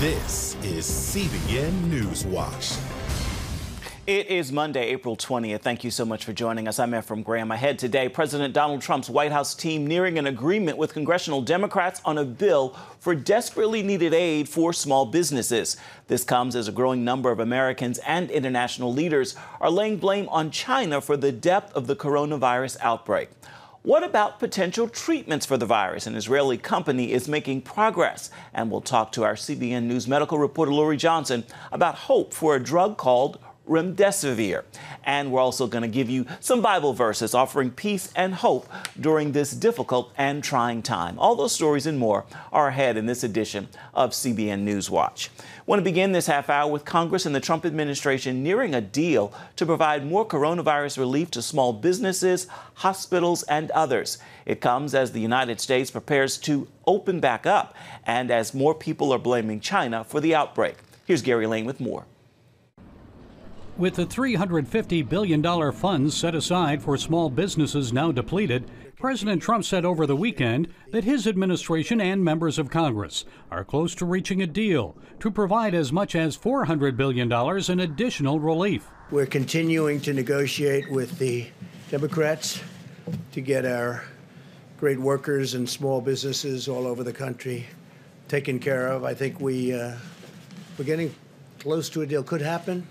This is CBN NewsWatch. It is Monday, April 20th. Thank you so much for joining us. I'm Ephraim Graham. Ahead today, President Donald Trump's White House team nearing an agreement with congressional Democrats on a bill for desperately needed aid for small businesses. This comes as a growing number of Americans and international leaders are laying blame on China for the depth of the coronavirus outbreak. What about potential treatments for the virus? An Israeli company is making progress. And we'll talk to our CBN News medical reporter Lori Johnson about hope for a drug called remdesivir. And we're also going to give you some Bible verses offering peace and hope during this difficult and trying time. All those stories and more are ahead in this edition of CBN News Watch. I want to begin this half hour with Congress and the Trump administration nearing a deal to provide more coronavirus relief to small businesses, hospitals, and others. It comes as the United States prepares to open back up and as more people are blaming China for the outbreak. Here's Gary Lane with more. With the $350 billion funds set aside for small businesses now depleted, President Trump said over the weekend that his administration and members of Congress are close to reaching a deal to provide as much as $400 billion in additional relief. We're continuing to negotiate with the Democrats to get our great workers and small businesses all over the country taken care of. I think we're getting close to a deal. Could happen.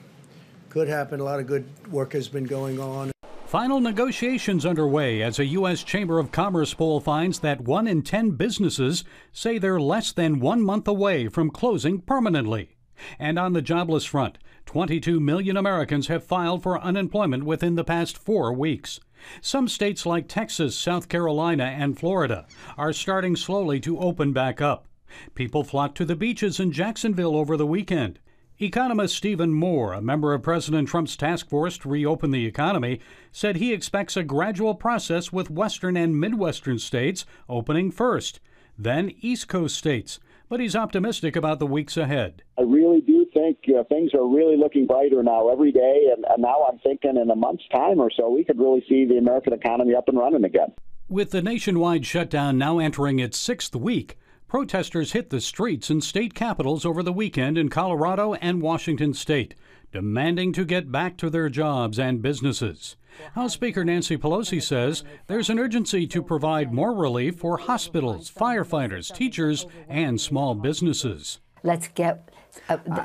Could happen. A lot of good work has been going on. Final negotiations underway as a U.S. Chamber of Commerce poll finds that 1 in 10 businesses say they're less than 1 month away from closing permanently. And on the jobless front, 22 million Americans have filed for unemployment within the past 4 weeks. Some states like Texas, South Carolina, and Florida are starting slowly to open back up. People flocked to the beaches in Jacksonville over the weekend. Economist Stephen Moore, a member of President Trump's task force to reopen the economy, said he expects a gradual process with western and midwestern states opening first, then East Coast states. But he's optimistic about the weeks ahead. I really do think things are really looking brighter now every day, and now I'm thinking in a month's time or so we could really see the American economy up and running again. With the nationwide shutdown now entering its 6th week, protesters hit the streets in state capitals over the weekend in Colorado and Washington state, demanding to get back to their jobs and businesses. House Speaker Nancy Pelosi says there's an urgency to provide more relief for hospitals, firefighters, teachers, and small businesses. Let's get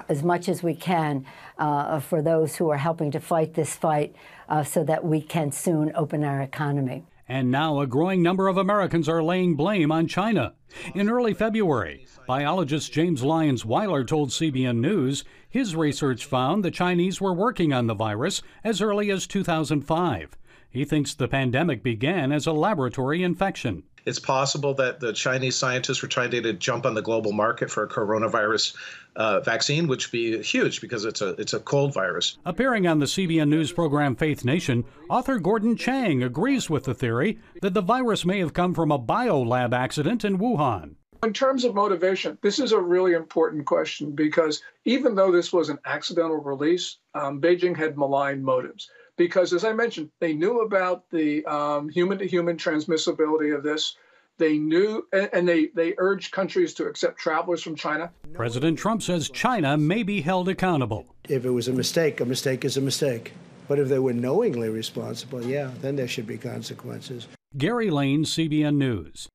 as much as we can for those who are helping to fight this fight so that we can soon open our economy. And now a growing number of Americans are laying blame on China. In early February, biologist James Lyons-Weiler told CBN News his research found the Chinese were working on the virus as early as 2005. He thinks the pandemic began as a laboratory infection. It's possible that the Chinese scientists were trying to jump on the global market for a coronavirus vaccine, which would be huge because it's a cold virus. Appearing on the CBN News program Faith Nation, author Gordon Chang agrees with the theory that the virus may have come from a biolab accident in Wuhan. In terms of motivation, this is a really important question because even though this was an accidental release, Beijing had malign motives. Because, as I mentioned, they knew about the human-to-human transmissibility of this. They knew, and they urged countries to accept travelers from China. President Trump says China may be held accountable. If it was a mistake is a mistake. But if they were knowingly responsible, yeah, then there should be consequences. Gary Lane, CBN News.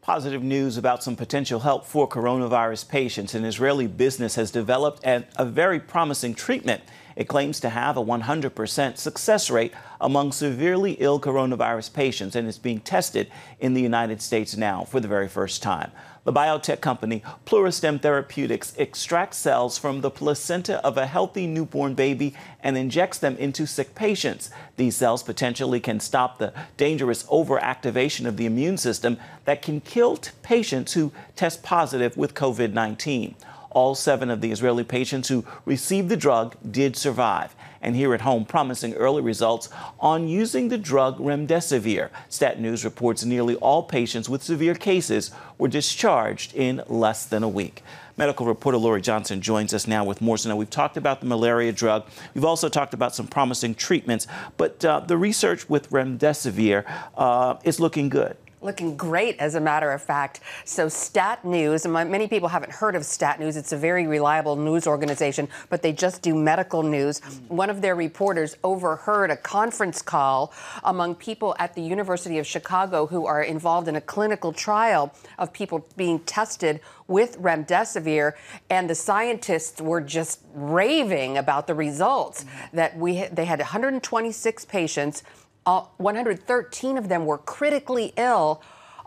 Positive news about some potential help for coronavirus patients. An Israeli business has developed a very promising treatment. It claims to have a 100% success rate among severely ill coronavirus patients and is being tested in the United States now for the very first time. The biotech company Pluristem Therapeutics extracts cells from the placenta of a healthy newborn baby and injects them into sick patients. These cells potentially can stop the dangerous overactivation of the immune system that can kill patients who test positive with COVID-19. All 7 of the Israeli patients who received the drug did survive. And here at home, promising early results on using the drug remdesivir. Stat News reports nearly all patients with severe cases were discharged in less than a week. Medical reporter Lori Johnson joins us now with more. So now we've talked about the malaria drug. We've also talked about some promising treatments. But the research with remdesivir is looking good. Looking great, as a matter of fact. So Stat News, and many people haven't heard of Stat News. It's a very reliable news organization, but they just do medical news. One of their reporters overheard a conference call among people at the University of Chicago who are involved in a clinical trial of people being tested with remdesivir, and the scientists were just raving about the results. That they had 126 patients. 113 of them were critically ill.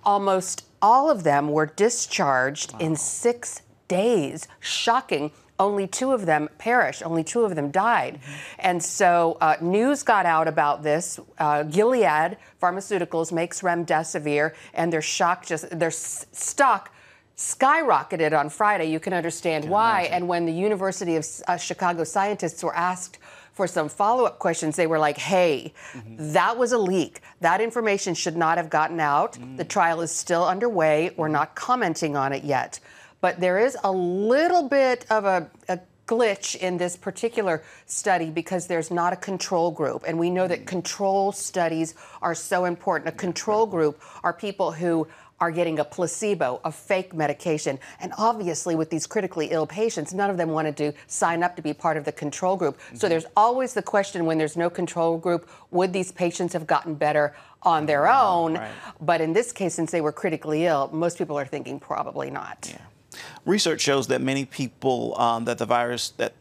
Almost all of them were discharged in 6 days. Shocking. Only 2 of them perished. Only 2 of them died. And so news got out about this. Gilead Pharmaceuticals makes remdesivir, and their stock skyrocketed on Friday. You can understand why. Imagine. And when the University of Chicago scientists were asked for some follow-up questions, they were like, hey, that was a leak. That information should not have gotten out. The trial is still underway. We're not commenting on it yet. But there is a little bit of a glitch in this particular study because there's not a control group. And we know that control studies are so important. A control group are people who are getting a placebo, a fake medication. And obviously with these critically ill patients, none of them wanted to sign up to be part of the control group. So there's always the question, when there's no control group, would these patients have gotten better on their own? Right. But in this case, since they were critically ill, most people are thinking probably not. Yeah. Research shows that many people that the virus that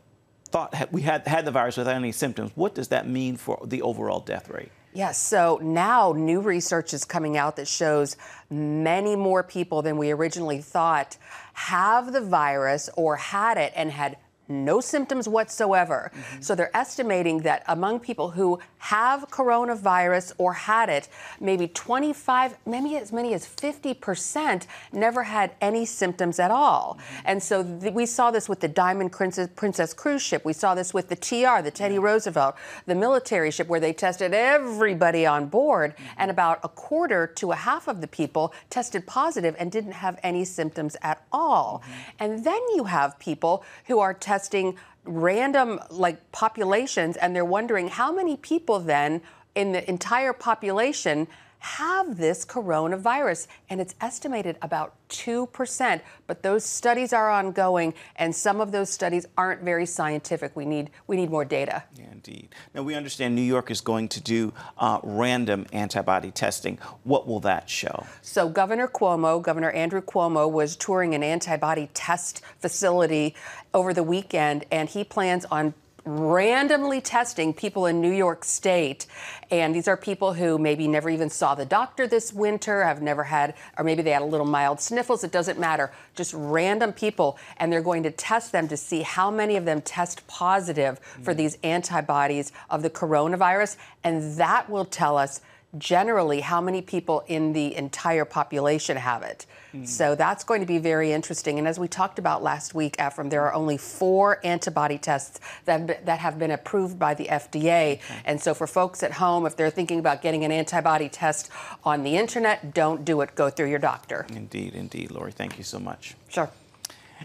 thought we had the virus without any symptoms. What does that mean for the overall death rate? Yes, so now new research is coming out that shows many more people than we originally thought have the virus or had it and had no symptoms whatsoever. So they're estimating that among people who have coronavirus or had it, maybe 25, maybe as many as 50% never had any symptoms at all. And so we saw this with the Diamond Princess cruise ship. We saw this with the TR, the Teddy Roosevelt, the military ship, where they tested everybody on board, and about a quarter to a half of the people tested positive and didn't have any symptoms at all. And then you have people who are testing random populations, and they're wondering how many people then in the entire population have this coronavirus, and it's estimated about 2%. But those studies are ongoing, and some of those studies aren't very scientific. We need more data. Yeah, indeed. Now, we understand New York is going to do random antibody testing. What will that show? So Governor Andrew Cuomo, was touring an antibody test facility over the weekend, and he plans on randomly testing people in New York State. And these are people who maybe never even saw the doctor this winter, have never had, or maybe they had a little mild sniffles. It doesn't matter. Just random people. And they're going to test them to see how many of them test positive for these antibodies of the coronavirus. And that will tell us generally how many people in the entire population have it. So that's going to be very interesting. And as we talked about last week, Ephraim, there are only 4 antibody tests that have been approved by the FDA. And so for folks at home, if they're thinking about getting an antibody test on the internet, don't do it. Go through your doctor. Indeed, indeed. Lori, thank you so much. Sure.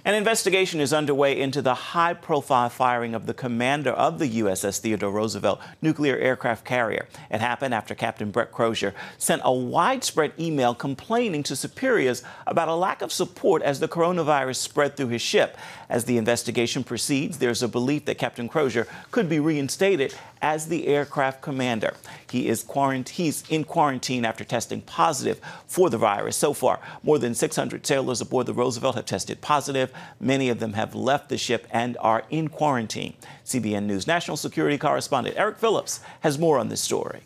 An investigation is underway into the high-profile firing of the commander of the USS Theodore Roosevelt nuclear aircraft carrier. It happened after Captain Brett Crozier sent a widespread email complaining to superiors about a lack of support as the coronavirus spread through his ship. As the investigation proceeds, there's a belief that Captain Crozier could be reinstated as the aircraft commander. He's in quarantine after testing positive for the virus. So far, more than 600 sailors aboard the Roosevelt have tested positive. Many of them have left the ship and are in quarantine. CBN News national security correspondent Eric Phillips has more on this story.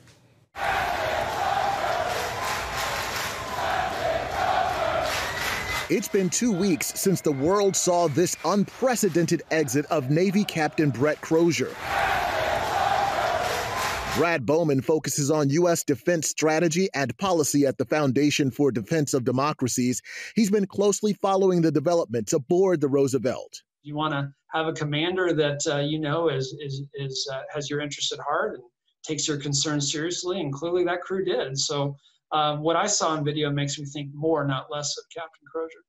It's been 2 weeks since the world saw this unprecedented exit of Navy Captain Brett Crozier. Brad Bowman focuses on U.S. defense strategy and policy at the Foundation for Defense of Democracies. He's been closely following the developments aboard the Roosevelt. You want to have a commander that has your interests at heart and takes your concerns seriously, and clearly that crew did. So what I saw in video makes me think more, not less, of Captain Crozier.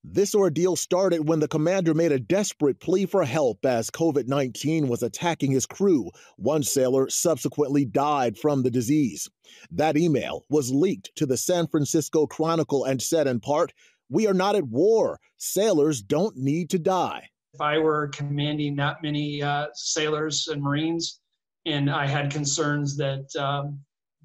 This ordeal started when the commander made a desperate plea for help as COVID-19 was attacking his crew. One sailor subsequently died from the disease. That email was leaked to the San Francisco Chronicle and said in part, "We are not at war. Sailors don't need to die." If I were commanding that many sailors and Marines, and I had concerns that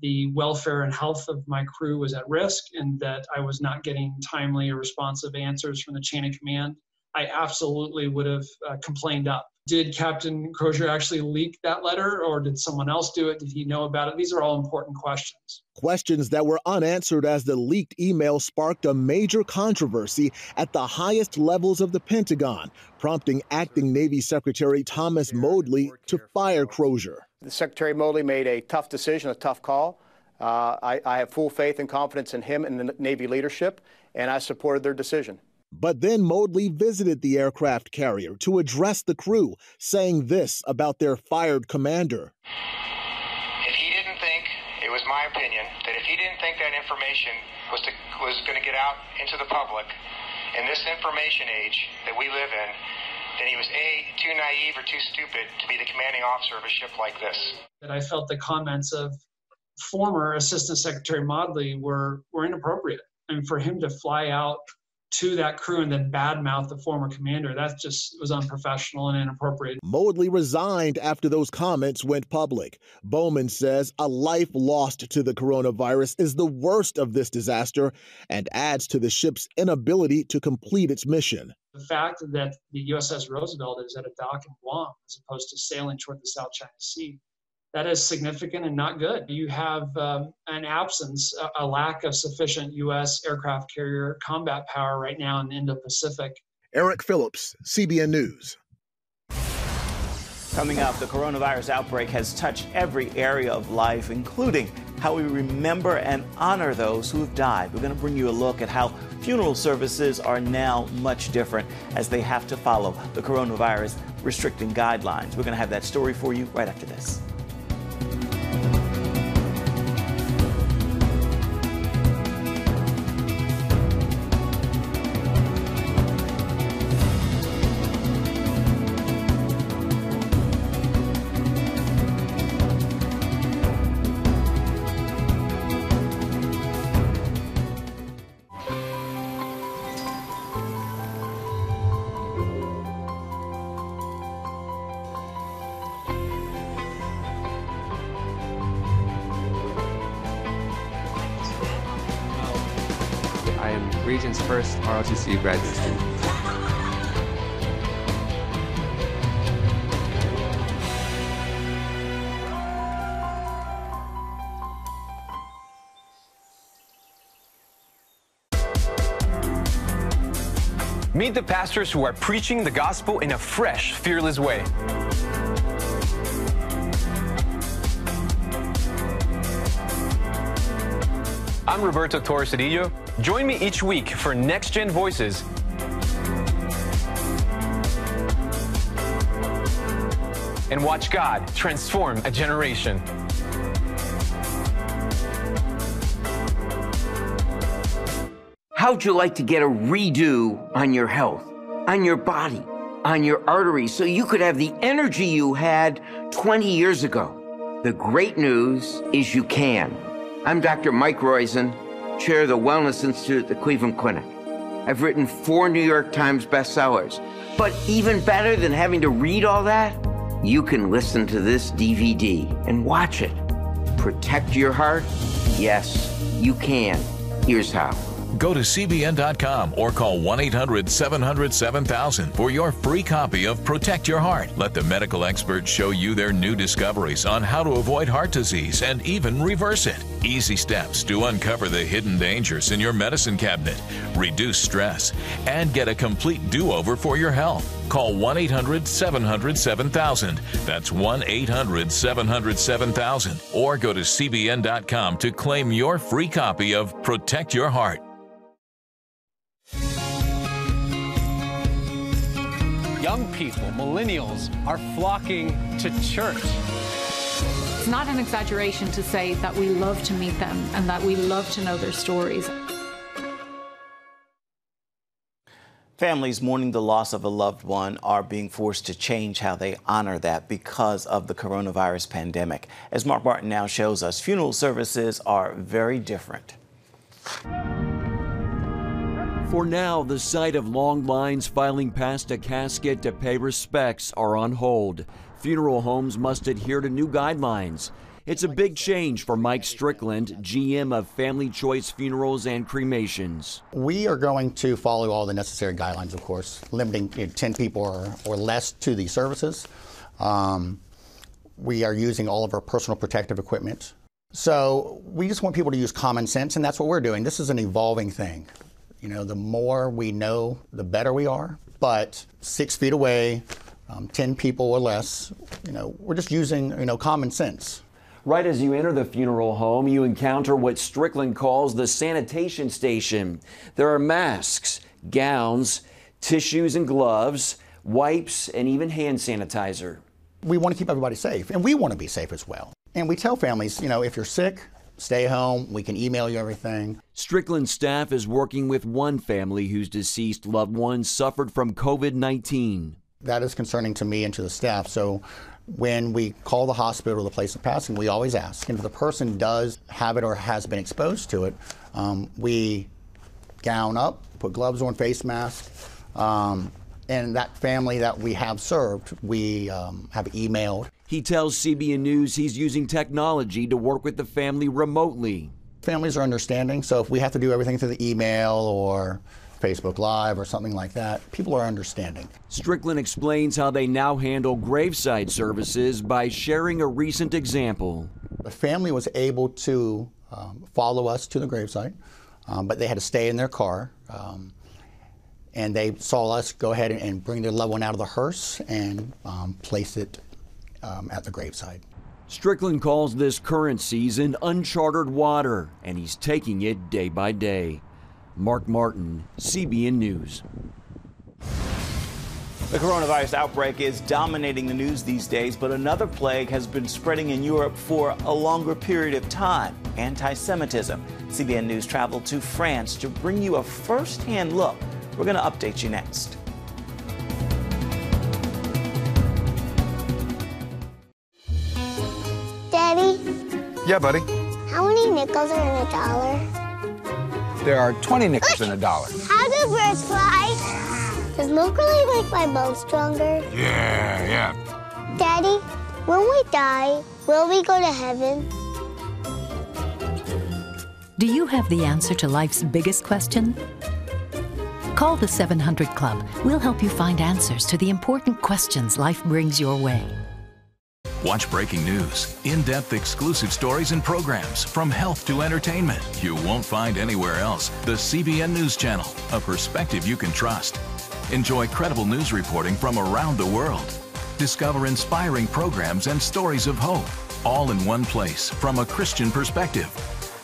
the welfare and health of my crew was at risk and that I was not getting timely or responsive answers from the chain of command, I absolutely would have complained up. Did Captain Crozier actually leak that letter, or did someone else do it? Did he know about it? These are all important questions. Questions that were unanswered as the leaked email sparked a major controversy at the highest levels of the Pentagon, prompting Acting Navy Secretary Thomas Modly to fire Crozier. Secretary Modly made a tough decision, a tough call. I have full faith and confidence in him and the Navy leadership, and I supported their decision. But then Modly visited the aircraft carrier to address the crew, saying this about their fired commander. If he didn't think, it was my opinion, that if he didn't think that information was going to get out into the public in this information age that we live in, then he was A, too naive or too stupid to be the commanding officer of a ship like this. That I felt the comments of former Assistant Secretary Modly were inappropriate. And for him to fly out to that crew and then badmouth the former commander, that just was unprofessional and inappropriate. Modly resigned after those comments went public. Bowman says a life lost to the coronavirus is the worst of this disaster and adds to the ship's inability to complete its mission. The fact that the USS Roosevelt is at a dock in Guam as opposed to sailing toward the South China Sea, that is significant and not good. You have an absence, a lack of sufficient U.S. aircraft carrier combat power right now in the Indo-Pacific. Eric Phillips, CBN News. Coming up, the coronavirus outbreak has touched every area of life, including how we remember and honor those who have died. We're going to bring you a look at how funeral services are now much different as they have to follow the coronavirus restricting guidelines. We're going to have that story for you right after this. I am Region's first ROTC graduate student. Meet the pastors who are preaching the gospel in a fresh, fearless way. I'm Roberto Torres-Cedillo. Join me each week for Next Gen Voices. And watch God transform a generation. How'd you like to get a redo on your health, on your body, on your arteries, so you could have the energy you had 20 years ago? The great news is you can. I'm Dr. Mike Roizen, chair of the Wellness Institute at the Cleveland Clinic. I've written 4 New York Times bestsellers. But even better than having to read all that, you can listen to this DVD and watch it. Protect your heart? Yes, you can. Here's how. Go to CBN.com or call 1-800-700-7000 for your free copy of Protect Your Heart. Let the medical experts show you their new discoveries on how to avoid heart disease and even reverse it. Easy steps to uncover the hidden dangers in your medicine cabinet, reduce stress, and get a complete do-over for your health. Call 1-800-700-7000. That's 1-800-700-7000. Or go to CBN.com to claim your free copy of Protect Your Heart. Young people, millennials, are flocking to church. It's not an exaggeration to say that we love to meet them and that we love to know their stories. Families mourning the loss of a loved one are being forced to change how they honor that because of the coronavirus pandemic. As Mark Martin now shows us, funeral services are very different. For now, the sight of long lines filing past a casket to pay respects are on hold. Funeral homes must adhere to new guidelines. It's a big change for Mike Strickland, GM of Family Choice Funerals and Cremations. We are going to follow all the necessary guidelines, of course, limiting 10 people or less to the services. We are using all of our personal protective equipment. So we just want people to use common sense, and that's what we're doing. This is an evolving thing. You know, the more we know, the better we are. But 6 feet away, 10 people or less, we're just using, common sense. Right as you enter the funeral home, you encounter what Strickland calls the Sanitation Station. There are masks, gowns, tissues and gloves, wipes, and even hand sanitizer. We want to keep everybody safe, and we want to be safe as well. And we tell families, if you're sick, stay home. We can email you everything. Strickland staff is working with one family whose deceased loved one suffered from COVID-19. That is concerning to me and to the staff. So when we call the hospital or the place of passing, we always ask. And if the person does have it or has been exposed to it, we gown up, put gloves on, face mask. And that family that we have served, we have emailed. He tells CBN News he's using technology to work with the family remotely. Families are understanding, so if we have to do everything through the email or Facebook Live or something like that, people are understanding. Strickland explains how they now handle graveside services by sharing a recent example. The family was able to follow us to the gravesite, but they had to stay in their car. And they saw us go ahead and bring their loved one out of the hearse and place it at the graveside. Strickland calls this current season uncharted water, and he's taking it day by day. Mark Martin, CBN News. The coronavirus outbreak is dominating the news these days, but another plague has been spreading in Europe for a longer period of time: anti-Semitism. CBN News traveled to France to bring you a first-hand look. We're going to update you next. Daddy? Yeah, buddy? How many nickels are in a dollar? There are 20 nickels in a dollar. How do birds fly? Does milk really make my bones stronger? Yeah. Daddy, when we die, will we go to heaven? Do you have the answer to life's biggest question? Call the 700 Club. We'll help you find answers to the important questions life brings your way. Watch breaking news, in-depth exclusive stories and programs from health to entertainment you won't find anywhere else. The CBN News Channel, a perspective you can trust. Enjoy credible news reporting from around the world. Discover inspiring programs and stories of hope, all in one place from a Christian perspective.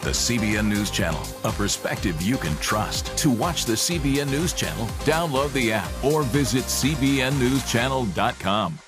The CBN News Channel, a perspective you can trust. To watch the CBN News Channel, download the app or visit cbnnewschannel.com.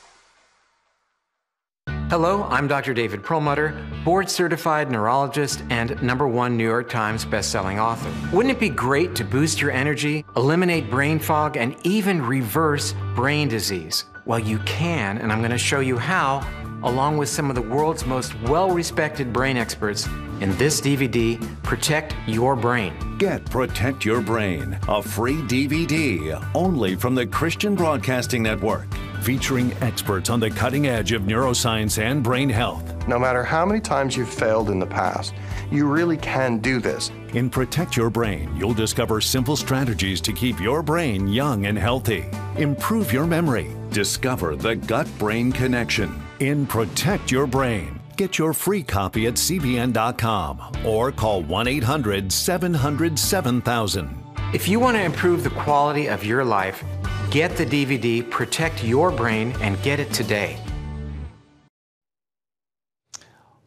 Hello, I'm Dr. David Perlmutter, board-certified neurologist and #1 New York Times bestselling author. Wouldn't it be great to boost your energy, eliminate brain fog, and even reverse brain disease? Well, you can, and I'm going to show you how, along with some of the world's most well-respected brain experts, in this DVD, Protect Your Brain. Get Protect Your Brain, a free DVD only from the Christian Broadcasting Network, featuring experts on the cutting edge of neuroscience and brain health. No matter how many times you've failed in the past, you really can do this. In Protect Your Brain, you'll discover simple strategies to keep your brain young and healthy. Improve your memory. Discover the gut-brain connection. In Protect Your Brain, get your free copy at cbn.com or call 1-800-700-7000. If you want to improve the quality of your life, get the DVD Protect Your Brain and get it today.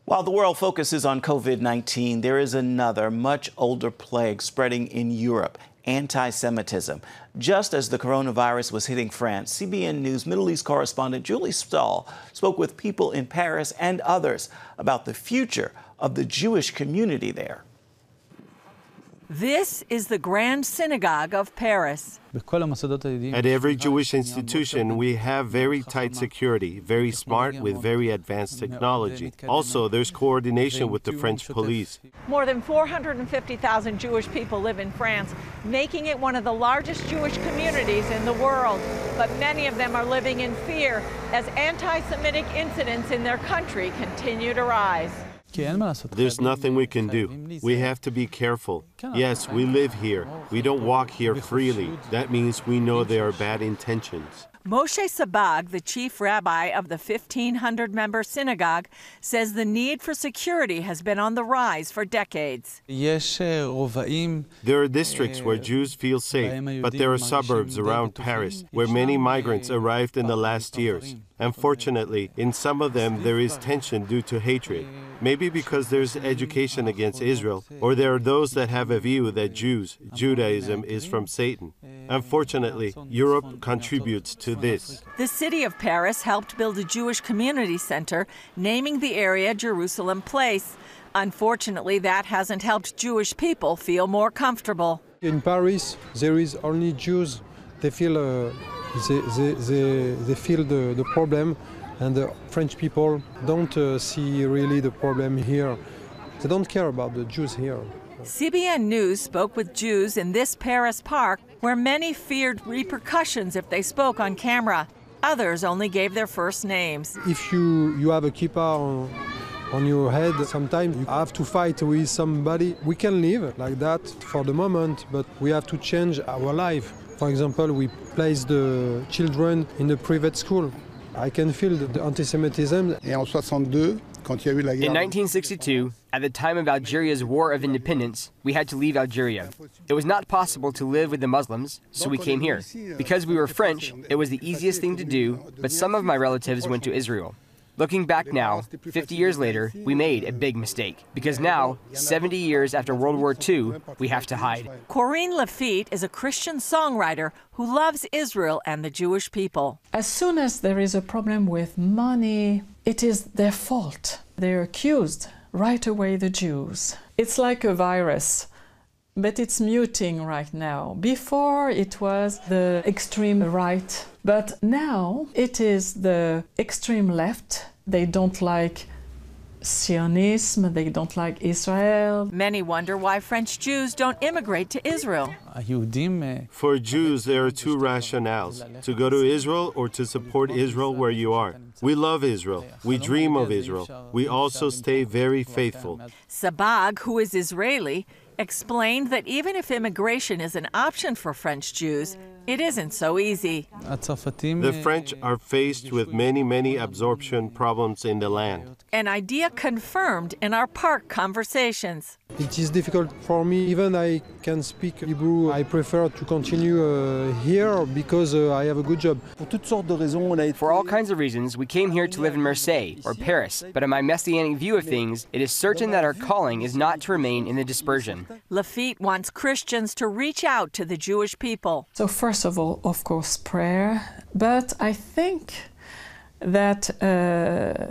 While the world focuses on COVID-19, there is another much older plague spreading in Europe: anti-Semitism. Just as the coronavirus was hitting France, CBN News Middle East correspondent Julie Stahl spoke with people in Paris and others about the future of the Jewish community there. This is the Grand Synagogue of Paris. At every Jewish institution, we have very tight security, very smart with very advanced technology. Also, there's coordination with the French police. More than 450,000 Jewish people live in France, making it one of the largest Jewish communities in the world. But many of them are living in fear as anti-Semitic incidents in their country continue to rise. There's nothing we can do. We have to be careful. Yes, we live here. We don't walk here freely. That means we know there are bad intentions. Moshe Sabag, the chief rabbi of the 1,500-member synagogue, says the need for security has been on the rise for decades. There are districts where Jews feel safe, but there are suburbs around Paris where many migrants arrived in the last years. Unfortunately, in some of them there is tension due to hatred. Maybe because there's education against Israel, or there are those that have a view that Judaism is from Satan. Unfortunately, Europe contributes to this. The city of Paris helped build a Jewish community center, naming the area Jerusalem Place. Unfortunately, that hasn't helped Jewish people feel more comfortable. In Paris, there is only Jews. They feel the problem, and the French people don't see really the problem here. They don't care about the Jews here. CBN News spoke with Jews in this Paris park where many feared repercussions if they spoke on camera. Others only gave their first names. If you have a kippah on your head, sometimes you have to fight with somebody. We can live like that for the moment, but we have to change our life. For example, we place the children in a private school. I can feel the anti-Semitism. In 1962, at the time of Algeria's War of Independence, we had to leave Algeria. It was not possible to live with the Muslims, so we came here. Because we were French, it was the easiest thing to do, but some of my relatives went to Israel. Looking back now, 50 years later, we made a big mistake. Because now, 70 years after World War II, we have to hide. Corinne Lafitte is a Christian songwriter who loves Israel and the Jewish people. As soon as there is a problem with money, it is their fault. They're accused right away, the Jews. It's like a virus, but it's muting right now. Before it was the extreme right, but now it is the extreme left. They don't like Zionism, they don't like Israel. Many wonder why French Jews don't immigrate to Israel. For Jews, there are two rationales: to go to Israel or to support Israel where you are. We love Israel. We dream of Israel. We also stay very faithful. Sabag, who is Israeli, explained that even if immigration is an option for French Jews, it isn't so easy. The French are faced with many absorption problems in the land. An idea confirmed in our park conversations. It is difficult for me. Even I can speak Hebrew. I prefer to continue here because I have a good job. For all kinds of reasons, we came here to live in Marseille or Paris. But in my messianic view of things, it is certain that our calling is not to remain in the dispersion. Lafitte wants Christians to reach out to the Jewish people. So first of all, of course, prayer. But I think that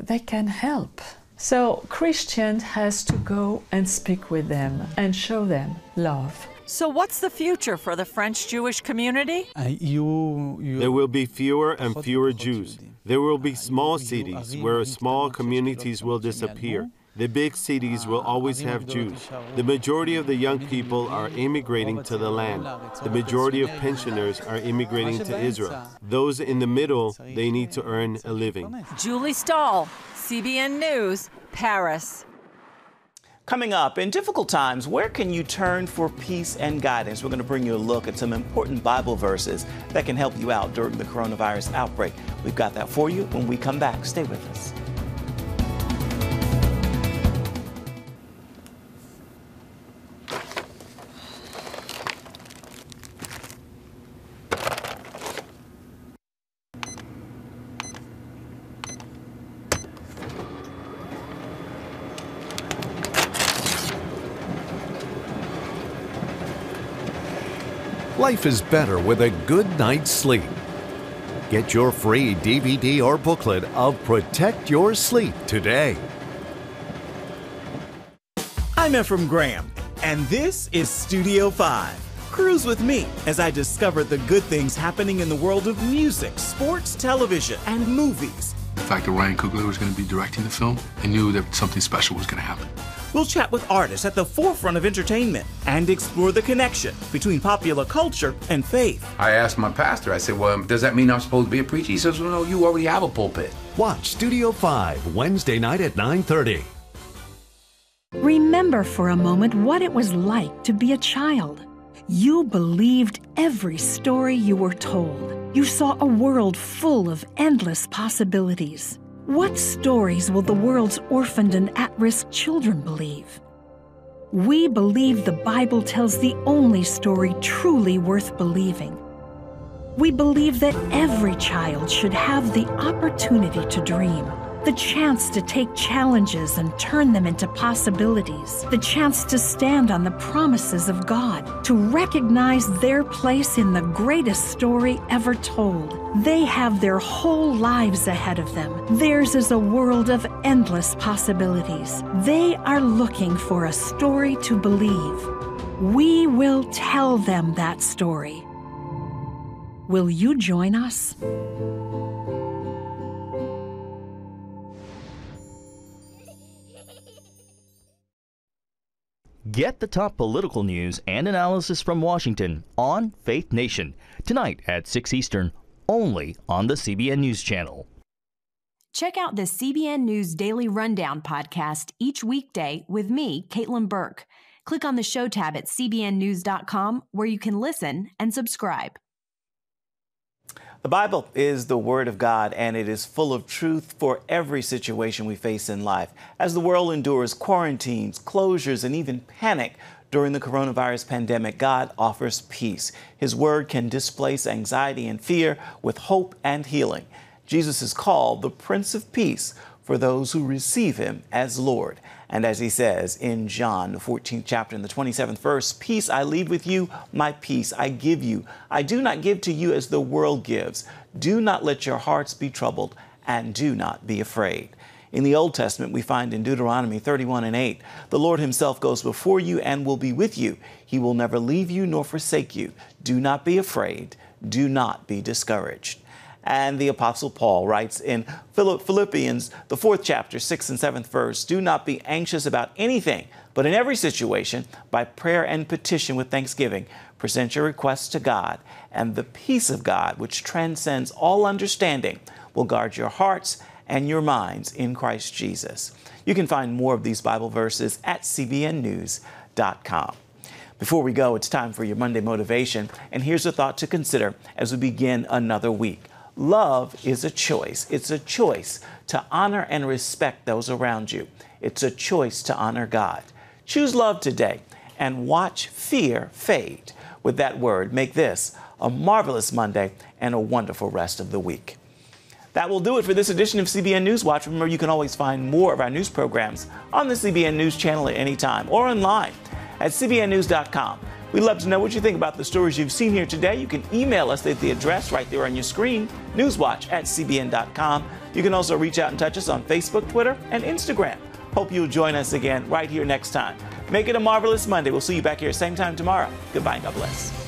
they can help. So Christian has to go and speak with them and show them love. So what's the future for the French Jewish community? There will be fewer and fewer Jews. There will be small cities where small communities will disappear. The big cities will always have Jews. The majority of the young people are immigrating to the land. The majority of pensioners are immigrating to Israel. Those in the middle, they need to earn a living. Julie Stahl, CBN News, Paris. Coming up, in difficult times, where can you turn for peace and guidance? We're going to bring you a look at some important Bible verses that can help you out during the coronavirus outbreak. We've got that for you when we come back. Stay with us. Life is better with a good night's sleep. Get your free DVD or booklet of Protect Your Sleep today. I'm Ephraim Graham. And this is Studio 5. Cruise with me as I discover the good things happening in the world of music, sports, television, and movies. The fact that Ryan Coogler was going to be directing the film, I knew that something special was going to happen. We'll chat with artists at the forefront of entertainment and explore the connection between popular culture and faith. I asked my pastor, I said, well, does that mean I'm supposed to be a preacher? He says, well, no, you already have a pulpit. Watch Studio 5 Wednesday night at 9:30. Remember for a moment what it was like to be a child. You believed every story you were told. You saw a world full of endless possibilities. What stories will the world's orphaned and at-risk children believe? We believe the Bible tells the only story truly worth believing. We believe that every child should have the opportunity to dream, the chance to take challenges and turn them into possibilities, the chance to stand on the promises of God, to recognize their place in the greatest story ever told. They have their whole lives ahead of them. Theirs is a world of endless possibilities. They are looking for a story to believe. We will tell them that story. Will you join us? Get the top political news and analysis from Washington on Faith Nation, tonight at 6 Eastern, only on the CBN News Channel. Check out the CBN News Daily Rundown podcast each weekday with me, Caitlin Burke. Click on the show tab at cbnnews.com where you can listen and subscribe. The Bible is the Word of God, and it is full of truth for every situation we face in life. As the world endures quarantines, closures, and even panic during the coronavirus pandemic, God offers peace. His Word can displace anxiety and fear with hope and healing. Jesus is called the Prince of Peace for those who receive Him as Lord. And as He says in John, the 14th chapter, in the 27th verse, peace I leave with you, my peace I give you. I do not give to you as the world gives. Do not let your hearts be troubled, and do not be afraid. In the Old Testament, we find in Deuteronomy 31:8, the Lord Himself goes before you and will be with you. He will never leave you nor forsake you. Do not be afraid. Do not be discouraged. And the Apostle Paul writes in Philippians, the 4th chapter, 6th and 7th verse, do not be anxious about anything, but in every situation, by prayer and petition with thanksgiving, present your requests to God, and the peace of God, which transcends all understanding, will guard your hearts and your minds in Christ Jesus. You can find more of these Bible verses at cbnnews.com. Before we go, it's time for your Monday motivation, and here's a thought to consider as we begin another week. Love is a choice. It's a choice to honor and respect those around you. It's a choice to honor God. Choose love today and watch fear fade. With that word, make this a marvelous Monday and a wonderful rest of the week. That will do it for this edition of CBN NewsWatch. Remember, you can always find more of our news programs on the CBN News Channel at any time or online at cbnnews.com. We'd love to know what you think about the stories you've seen here today. You can email us at the address right there on your screen, newswatch@cbn.com. You can also reach out and touch us on Facebook, Twitter, and Instagram. Hope you'll join us again right here next time. Make it a marvelous Monday. We'll see you back here same time tomorrow. Goodbye and God bless.